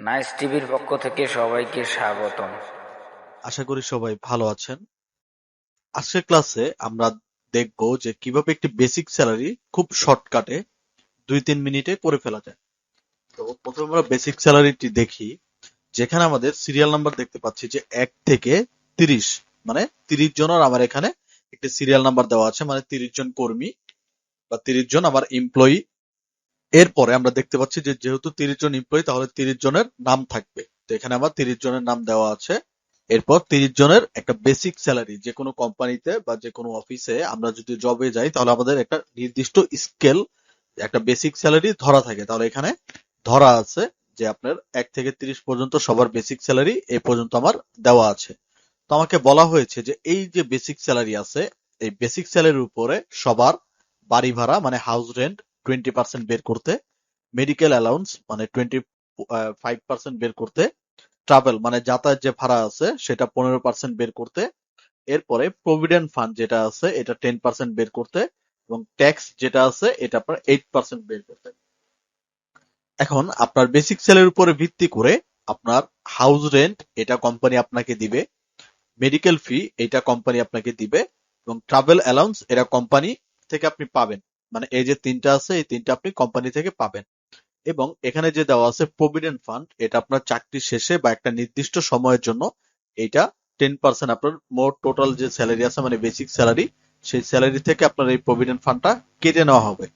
Nice টিভির পক্ষ থেকে সবাইকে স্বাগতম। আশা করি সবাই ভালো আছেন। আজকের ক্লাসে আমরা দেখব যে কিভাবে একটি বেসিক স্যালারি খুব শর্টকাটে 2-3 মিনিটে করে ফেলা যায়। তো প্রথমে আমরা বেসিক স্যালারিটি দেখি, যেখানে আমাদের সিরিয়াল নাম্বার দেখতে পাচ্ছি যে 1 থেকে 30, মানে 30 জনের আমার এখানে একটি সিরিয়াল নাম্বার দেওয়া আছে, মানে 30 জন কর্মী বা 30 জন আমার এমপ্লয়ি। এরপরে আমরা দেখতে পাচ্ছি যে যেহেতু 30 জন এমপ্লয়ি, তাহলে 30 জনের নাম থাকবে। তো এখানে আমার 30 জনের নাম দেওয়া আছে। এরপর 30 জনের একটা বেসিক স্যালারি, যে কোনো কোম্পানিতে বা যে কোনো অফিসে আমরা যদি জবে যাই, তাহলে আমাদের একটা নির্দিষ্ট স্কেল, একটা বেসিক স্যালারি ধরা থাকে। তাহলে এখানে ধরা আছে যে আপনার 1 থেকে 30 পর্যন্ত সবার বেসিক স্যালারি এই পর্যন্ত আমার দেওয়া আছে। তো আমাকে বলা হয়েছে যে এই যে বেসিক স্যালারি আছে, এই বেসিক স্যালারির উপরে সবার বাড়ি ভাড়া মানে হাউস রেন্ট 20% বের করতে, মেডিকেল অ্যালাউন্স মানে 25% বের করতে, ট্রাভেল মানে যাতায়াত যে ভাড়া আছে সেটা 15% বের করতে, এরপরে প্রভিডেন্ট ফান্ড যেটা আছে এটা 10% বের করতে, এবং ট্যাক্স যেটা আছে এটা আপনার 8% বের করতে। এখন আপনার বেসিক স্যালারির উপরে ভিত্তি করে আপনার হাউস রেন্ট এটা কোম্পানি আপনাকে দিবে, মেডিকেল ফি এটা কোম্পানি আপনাকে দিবে, এবং ট্রাভেল অ্যালাউন্স এটা কোম্পানি থেকে আপনি পাবেন। মানে এই যে তিনটা আছে, এই তিনটা আপনি কোম্পানি থেকে পাবেন। এবং এখানে যে দেওয়া আছে প্রভিডেন্ট ফান্ড, এটা আপনার চাকরি শেষে বা একটা নির্দিষ্ট সময়ের জন্য এইটা 10% আপনার মোট টোটাল যে স্যালারি আছে মানে বেসিক স্যালারি, সেই স্যালারি থেকে আপনার এই প্রভিডেন্ট ফান্ডটা কেটে নেওয়া হবে।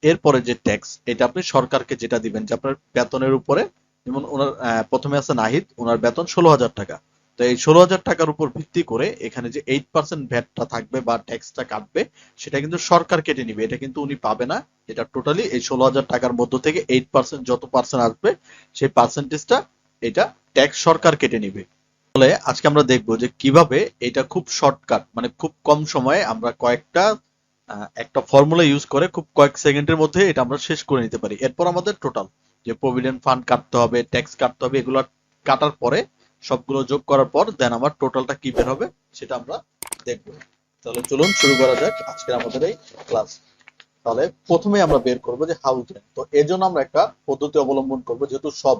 এরপরে যে ট্যাক্স, এটা আপনি সরকারকে যেটা দিবেন, যে আপনার বেতনের উপরে, যেমন ওনার প্রথমে আছে নাহিদ, ওনার বেতন 16,000 টাকা। তো এই 16,000 টাকার উপর ভিত্তি করে এখানে যে 8% ভ্যাটটা থাকবে বা ট্যাক্সটা কাটবে, সেটা কিন্তু সরকার কেটে নিবে, এটা কিন্তু উনি পাবে না। এটা টোটালি এই 16,000 টাকার মধ্য থেকে 8% যত পার্সেন্ট আসবে, সেই পার্সেন্টেজটা এটা ট্যাক্স সরকার কেটে নিবে। তাহলে আজকে আমরা দেখবো যে কিভাবে এটা খুব শর্টকাট, মানে খুব কম সময়ে আমরা কয়েকটা একটা ফর্মুলা ইউজ করে খুব কয়েক সেকেন্ডের মধ্যে এটা আমরা শেষ করে নিতে পারি। এরপর আমাদের টোটাল যে প্রভিডেন্ট ফান্ড কাটতে হবে, ট্যাক্স কাটতে হবে, এগুলো কাটার পরে সবগুলো যোগ করার পর দেন আমার টোটালটা কি বের হবে সেটা আমরা দেখবো। তাহলে চলুন শুরু করা যাক আজকের আমাদের এই ক্লাস। তাহলে প্রথমে আমরা বের করব যে হাউস রেন্ট। তো এর জন্য আমরা একটা পদ্ধতি অবলম্বন করব, যেহেতু সব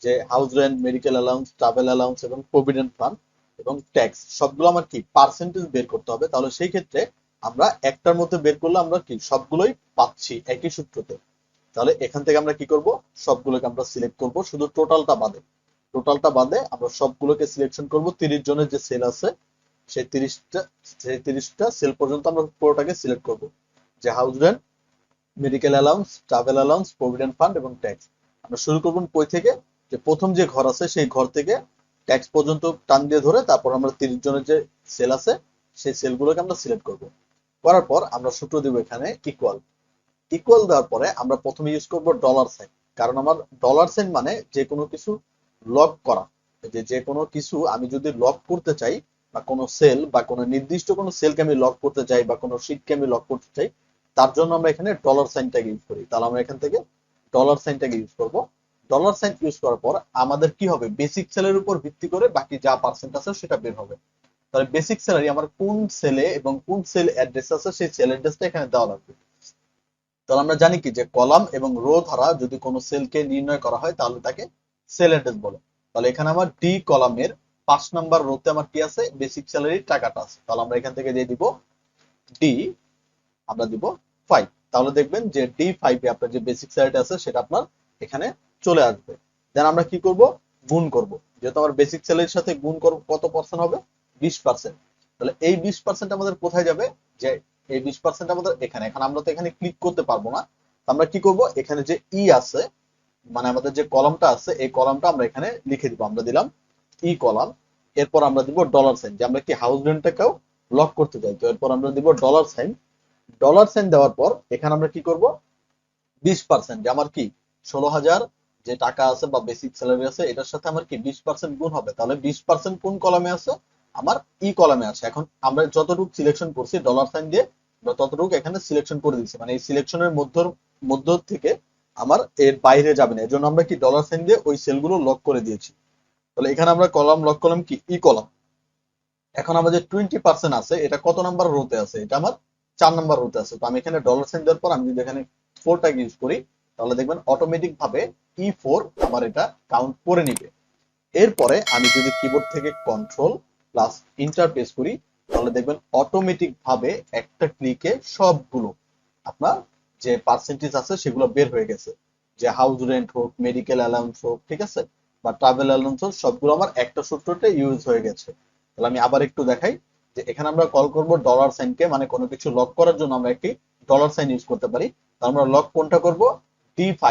যে house rent, medical allowance, travel allowance এবং প্রভিডেন্ট ফান্ড এবং ট্যাক্স সবগুলো আমার কি পার্সেন্টেজ বের করতে হবে। তাহলে সেই ক্ষেত্রে আমরা একটার মধ্যে বের করলে আমরা কি সবগুলোই পাচ্ছি একই সূত্রতে। তাহলে এখান থেকে আমরা কি করব, সবগুলোকে আমরা সিলেক্ট করব, শুধু টোটালটা বাদে। টোটালটা বাদে আমরা সবগুলোকে সিলেকশন করব। 30 জনের যে সেল আছে সেই 30টা সেল পর্যন্ত আমরা পুরোটাকে সিলেক্ট করব, যে house rent, medical allowance, travel allowance, provident fund এবং ট্যাক্স। আমরা শুরু করব কই থেকে, যে প্রথম যে ঘর আছে সেই ঘর থেকে ট্যাক্স পর্যন্ত টান দিয়ে ধরে, তারপর আমরা 30 জনের যে সেল আছে সেই সেলগুলোকে আমরা সিলেক্ট করব। করার পর আমরা সূত্র দিব এখানে ইকুয়াল। ইকুয়াল দেওয়ার পরে আমরা প্রথমে ইউজ করব ডলার সাইন, কারণ আমার ডলার সাইন মানে যে কোনো কিছু লক করা। যে যে কোনো কিছু আমি যদি লক করতে চাই, বা কোনো সেল বা কোনো নির্দিষ্ট কোনো সেলকে আমি লক করতে চাই বা কোনো শিটকে আমি লক করতে চাই, তার জন্য আমরা এখানে ডলার সাইনটাকে ইউজ করি। তাহলে আমরা এখান থেকে ডলার সাইনটাকে ইউজ করব। ডলার সাইন ইউজ করার পর আমাদের কি হবে, বেসিক সেলের উপর ভিত্তি করে বাকি যা পার্সেন্ট আছে সেটা বের হবে। তাহলে বেসিক স্যালারি আমার কোন সেলে এবং কোন সেল অ্যাড্রেস আছে সেই সেল অ্যাড্রেসটা এখানে দেওয়া লাগবে। তাহলে আমরা জানি কি যে কলাম এবং রো দ্বারা যদি কোনো সেলকে নির্ণয় করা হয় তাহলে তাকে সেল অ্যাড্রেস বলে। তাহলে এখানে আমার ডি কলামের 5 নাম্বার রোতে আমার কি আছে, বেসিক স্যালারির টাকাটা আছে। তাহলে আমরা এখান থেকে দিয়ে দিব ডি, আমরা দিব 5। তাহলে দেখবেন যে ডি 5 এ আপনার যে বেসিক স্যালারিটা আছে সেটা আপনার এখানে চলে আসবে। দেন আমরা কি করব, গুণ করব। যেহেতু আমার বেসিক স্যালারির সাথে গুণ করব, কত পার্সেন্ট হবে, 20%। তাহলে এই 20% আমাদের কোথায় যাবে, যে এই 20% আমাদের এখানে, এখন আমরা তো এখানে ক্লিক করতে পারবো না। তো আমরা কি করব, এখানে যে ই আছে, মানে আমাদের যে কলামটা আছে এই কলামটা আমরা এখানে লিখে দিব। আমরা দিলাম ই কলাম। এরপর আমরা দিব ডলার সাইন, যে আমরা কি হাউস রেন্টটাকেও লক করতে চাই। তো এরপর আমরা দিব ডলার সাইন। ডলার সাইন দেওয়ার পর এখানে আমরা কি করব, 20%, যে আমার কি 16,000 যে টাকা আছে বা বেসিক স্যালারি আছে এটার সাথে আমার কি 20% গুণ হবে। তাহলে 20% কোন কলামে আছে, আমার ই কলামে আছে। এখন আমরা যতটুকু সিলেকশন করছি ডলার সাইন দিয়ে, আমরা ততটুকু এখানে সিলেকশন করে দিচ্ছি, মানে এই সিলেকশনের মধ্য থেকে আমার এর বাইরে যাবে না। এর জন্য আমরা কি ডলার সাইন দিয়ে ওই সেলগুলো লক করে দিয়েছি। তাহলে এখানে আমরা কলাম লক করলাম কি ই কলাম। এখন আমাদের 20% আছে, এটা কত নাম্বার রোতে আছে, এটা আমার 4 নাম্বার রোতে আছে। তো আমি এখানে ডলার সাইন দেওয়ার পর আমি যদি এখানে 4টাকে ইউজ করি, তাহলে দেখবেন অটোমেটিক ভাবে E4 আমার এটা কাউন্ট করে নিবে। এরপরে আমি যদি কিবোর্ড থেকে কন্ট্রোল প্লাস ইন্টার প্রেস করি, তাহলে দেখবেন অটোমেটিক ভাবে একটা ক্লিকে সবগুলো আপনার যে পার্সেন্টেজ আছে সেগুলো বের হয়ে গেছে। যে হাউস রেন্ট হোক, মেডিকেল অ্যালাউন্স হোক, ঠিক আছে, বা ট্রাভেল অ্যালাউন্স হোক, সবগুলো আমার একটা সূত্রতে ইউজ হয়ে গেছে। তাহলে আমি আবার একটু দেখাই যে এখানে আমরা কল করব ডলার সাইনকে, মানে কোনো কিছু লক করার জন্য আমরা একটি ডলার সাইন ইউজ করতে পারি। তাহলে আমরা লক কোনটা করব? D5,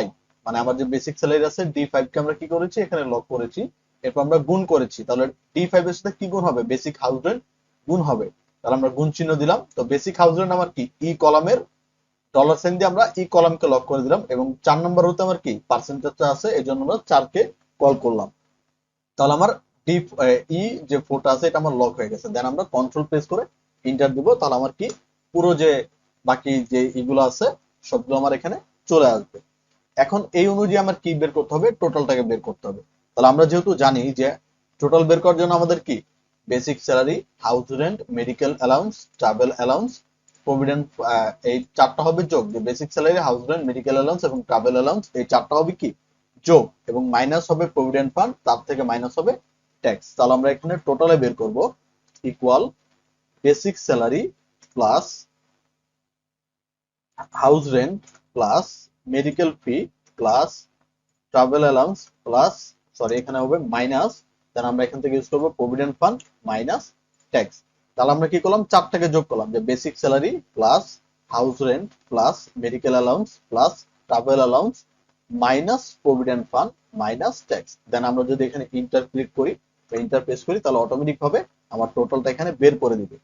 মানে আমার যে বেসিক স্যালারি আছে D5 কে আমরা কি করেছি এখানে লক করেছি। এরপর আমরা গুণ করেছি, তাহলে D5 এর সাথে কি গুণ হবে? বেসিক হাউস রেন্ট গুণ হবে। তাহলে আমরা গুণ চিহ্ন দিলাম। তো বেসিক হাউস রেন্ট আমার কি ই কলামের ডলার সাইন দিয়ে আমরা ই কলামকে লক করে দিলাম, এবং 4 নম্বর হতে আমার কি পার্সেন্টেজটা আছে, এই জন্য আমরা 4 কে কল করলাম। তাহলে আমার ডি ই যে ফোরটা আছে এটা আমার লক হয়ে গেছে। দেন আমরা কন্ট্রোল প্রেস করে ইন্টার দিব, তাহলে আমার কি পুরো যে বাকি যে ইগুলো আছে সবগুলো আমার এখানে চলে আসবে। এখন এই অনুযায়ী আমার কি বের করতে হবে? টোটালটাকে বের করতে হবে। তাহলে আমরা যেহেতু জানি যে টোটাল বের করার জন্য আমাদের কি basic salary, house rent, medical allowance, travel allowance, provident, এই চারটা হবে যোগ। যে basic salary, house rent, medical allowance এবং ট্রাভেল অ্যালাউন্স, এই চারটা হবে কি যোগ, এবং মাইনাস হবে প্রভিডেন্ট ফান্ড, তার থেকে মাইনাস হবে ট্যাক্স। তাহলে আমরা এখানে টোটালে বের করব equal basic salary plus house rent plus medical ফি plus travel allowance plus, sorry এখানে হবে মাইনাস, দেন আমরা এখান থেকে ইউজ করবো প্রভিডেন্ট ফান্ড মাইনাস ট্যাক্স। তাহলে আমরা কি করলাম? চারটাকে যোগ করলাম, যে basic salary plus house rent plus medical allowance plus travel allowance minus provident fund minus tax. Then আমরা যদি এখানে ইন্টার ক্লিক করি, ইন্টার প্রেস করি, তাহলে অটোমেটিক ভাবে আমার টোটালটা এখানে বের করে দিবে।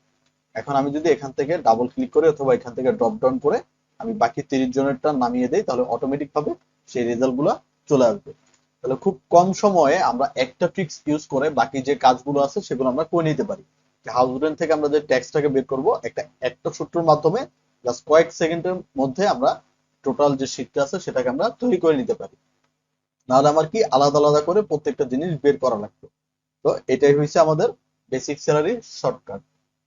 এখন আমি যদি এখান থেকে ডাবল ক্লিক করি অথবা এখান থেকে ড্রপ ডাউন করে আমি বাকি 30 জনেরটা নামিয়ে দেই, তাহলে অটোমেটিক ভাবে সেই রেজাল্ট গুলা চলে আসবে। তাহলে খুব কম সময়ে আমরা একটা ট্রিক্স ইউজ করে বাকি যে কাজগুলো আছে সেগুলো আমরা করে নিতে পারি। হাউস রেন্ট থেকে আমরা যে ট্যাক্সটাকে বের করব একটা সূত্রের মাধ্যমে জাস্ট কয়েক সেকেন্ডের মধ্যে আমরা টোটাল যে শীটটা আছে সেটাকে আমরা তৈরি করে নিতে পারি। নাহলে আমার কি আলাদা আলাদা করে প্রত্যেকটা জিনিস বের করা লাগতো। তো এটাই হয়েছে আমাদের বেসিক স্যালারি শর্টকাট।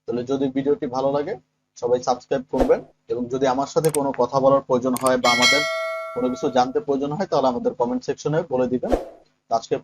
তাহলে যদি ভিডিওটি ভালো লাগে সবাই সাবস্ক্রাইব করবেন, এবং যদি আমার সাথে কোনো কথা বলার প্রয়োজন হয় বা আমাদের কোনো কিছু জানতে প্রয়োজন হয় তাহলে আমাদের কমেন্ট সেকশনে বলে দিবেন। আজকে